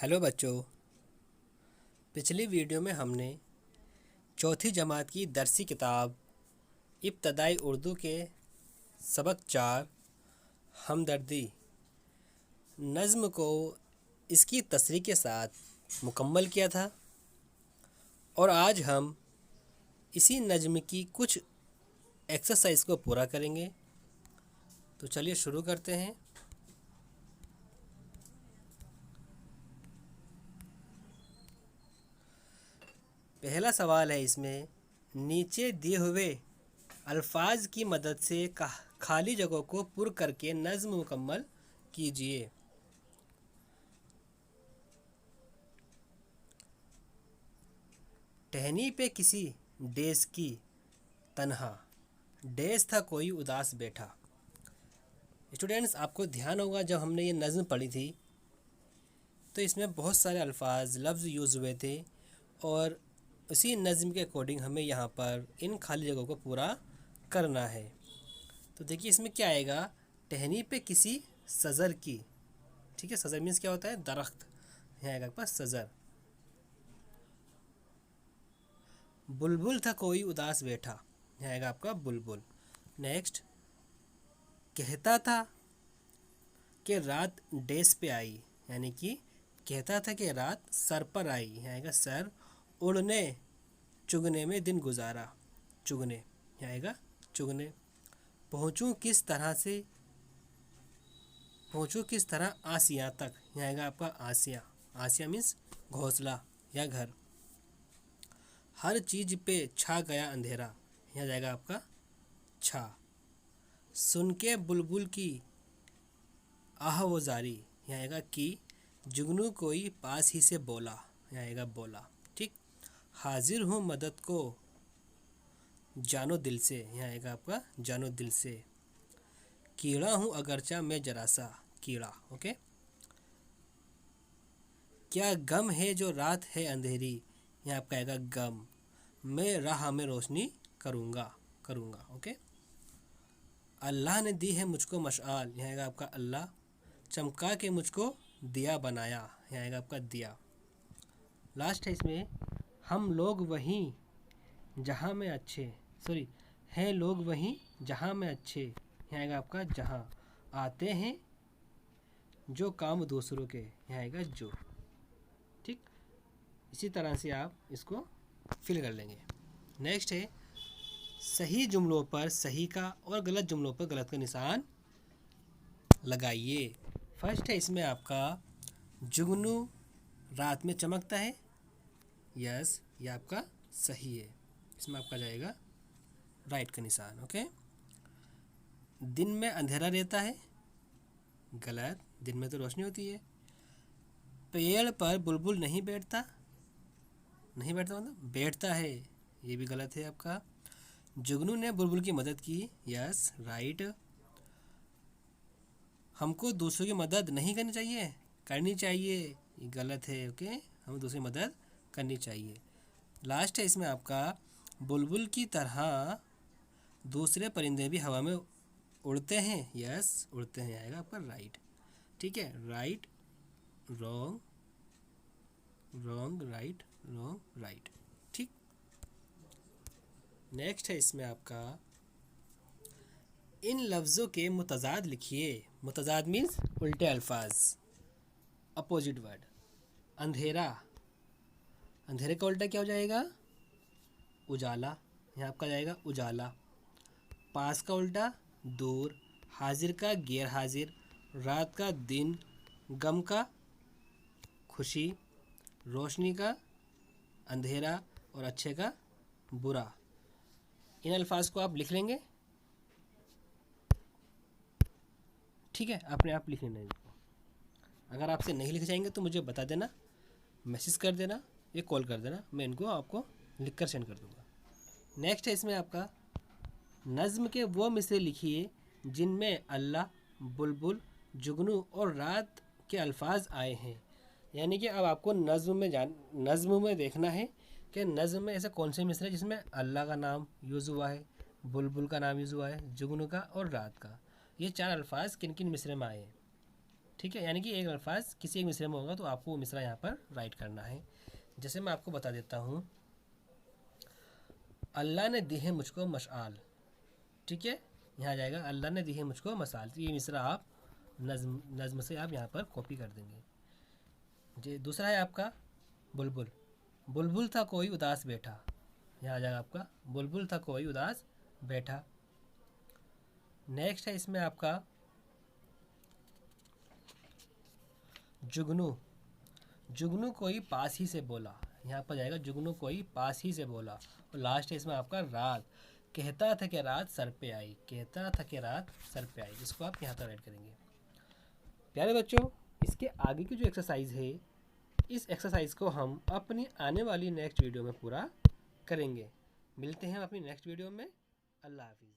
Hello बच्चों। पिछली video में हमने चौथी जमात की दरसी किताब इब्तदाई उर्दू के सबक 4 हमदर्दी नज़्म को इसकी तसरीह के साथ मुकम्मल किया था और आज हम इसी नज़्म की कुछ एक्सरसाइज को पूरा करेंगे। तो चलिए शुरू करते हैं। पहला सवाल है इसमें, नीचे दिए हुए अल्फाज की मदद से खाली जगहों को पुर करके नज़्म मुकम्मल कीजिए। टहनी पे किसी डेस की तन्हा, डेस था कोई उदास बैठा। स्टूडेंट्स, आपको ध्यान होगा जब हमने ये नज़्म पढ़ी थी तो इसमें बहुत सारे अल्फाज लफ्ज़ यूज़ हुए थे और उसी नज़्म के अकॉर्डिंग हमें यहाँ पर इन खाली जगहों को पूरा करना है। तो देखिए इसमें क्या आएगा, टहनी पे किसी सज़र की, ठीक है, सज़र मीन्स क्या होता है, दरख्त, यहाँ आएगा आपका सज़र। बुलबुल था कोई उदास बैठा, यहाँ आएगा आपका बुलबुल। नेक्स्ट, कहता था कि रात डेस पे आई, यानी कि कहता था कि रात सर पर आई, यहाँ आएगा सर। उड़ने चुगने में दिन गुजारा, चुगने, यहाँ आएगा चुगने। पहुँचूँ किस तरह आसिया तक, यहाँ आएगा आपका आसिया, आसिया मीन्स घोंसला या घर। हर चीज़ पे छा गया अंधेरा, यहाँ जाएगा आपका छा। सुन के बुलबुल की आह वो जारी, यहाँ आएगा की। जुगनू कोई पास ही से बोला, यहाँ आएगा बोला, ठीक। हाजिर हूँ मदद को जानो दिल से, यहाँ आएगा आपका जानो दिल से। कीड़ा हूँ अगरचा मैं जरा सा, कीड़ा, ओके। क्या गम है जो रात है अंधेरी, यहाँ आपका आएगा गम। मैं राह में रोशनी करूँगा, ओके। अल्लाह ने दी है मुझको मशाल, यहाँ आएगा आपका अल्लाह। चमका के मुझको दिया बनाया, यहाँ आएगा आपका दिया। लास्ट है इसमें, हम लोग वहीं जहाँ में अच्छे, सॉरी, हैं लोग वहीं जहाँ में अच्छे, यहाँ आएगा आपका जहाँ। आते हैं जो काम दूसरों के, यहाँ आएगा जो, ठीक। इसी तरह से आप इसको फिल कर लेंगे। नेक्स्ट है, सही जुमलों पर सही का और गलत जुमलों पर गलत का निशान लगाइए। फर्स्ट है इसमें आपका, जुगनू रात में चमकता है, यस, ये आपका सही है, इसमें आपका जाएगा राइट का निशान, ओके। दिन में अंधेरा रहता है, गलत, दिन में तो रोशनी होती है। पेड़ पर बुलबुल नहीं बैठता, नहीं बैठता मतलब बैठता है, ये भी गलत है आपका। जुगनू ने बुलबुल की मदद की, यस, राइट। हमको दूसरों की मदद नहीं करनी चाहिए, करनी चाहिए, ये गलत है, ओके। हमें दूसरी मदद करनी चाहिए। लास्ट है इसमें आपका, बुलबुल की तरह दूसरे परिंदे भी हवा में उड़ते हैं, यस, उड़ते हैं, आएगा आपका राइट, ठीक है। Right, wrong, wrong, right, wrong, right, ठीक। नेक्स्ट है इसमें आपका, इन लफ्ज़ों के मुतज़ाद लिखिए। मुतज़ाद मीन्स उल्टे अल्फाज, अपोजिट वर्ड। अंधेरा, अंधेरे का उल्टा क्या हो जाएगा, उजाला, यहाँ आपका जाएगा उजाला। पास का उल्टा दूर। हाजिर का गैर हाजिर। रात का दिन। गम का खुशी। रोशनी का अंधेरा और अच्छे का बुरा। इन अल्फाज को आप लिख लेंगे, ठीक है, अपने आप लिख लेना इनको। अगर आपसे नहीं लिख जाएंगे तो मुझे बता देना, मैसेज कर देना या कॉल कर देना, मैं इनको आपको लिख कर सेंड कर दूँगा। नेक्स्ट है इसमें आपका, नज़्म के वो मिसरे लिखिए जिनमें अल्लाह, बुलबुल, जुगनू और रात के अल्फाज आए हैं। यानी कि अब आपको नज़्म में देखना है कि नज़्म में ऐसे कौन से मिसरे जिसमें अल्लाह का नाम यूज़ हुआ है, बुलबुल का नाम यूज़ हुआ है, जुगनू का और रात का। ये 4 अल्फाज किन किन मिसरे में आए हैं, ठीक है, यानी कि एक अल्फाज किसी एक मिसरे में होगा तो आपको वो मिसरा यहाँ पर राइट करना है। जैसे मैं आपको बता देता हूँ, अल्लाह ने दी है मुझको मशाल, ठीक है, यहाँ जाएगा अल्लाह ने दी है मुझको मशाल। तो ये मिसरा आप नज़्म से आप यहाँ पर कॉपी कर देंगे। जी, दूसरा है आपका बुलबुल। बुलबुल था कोई उदास बैठा, यहाँ आ जाएगा आपका बुलबुल था कोई उदास बैठा। नेक्स्ट है इसमें आपका जुगनू। जुगनू कोई पास ही से बोला, यहाँ पर जाएगा जुगनू कोई पास ही से बोला। और लास्ट है इसमें आपका रात। कहता था कि रात सर पे आई, कहता था कि रात सर पे आई। इसको आप यहाँ पर ऐड करेंगे। प्यारे बच्चों, इसके आगे की जो एक्सरसाइज है, इस एक्सरसाइज को हम अपनी आने वाली नेक्स्ट वीडियो में पूरा करेंगे। मिलते हैं अपनी नेक्स्ट वीडियो में। अल्लाह हाफिज़।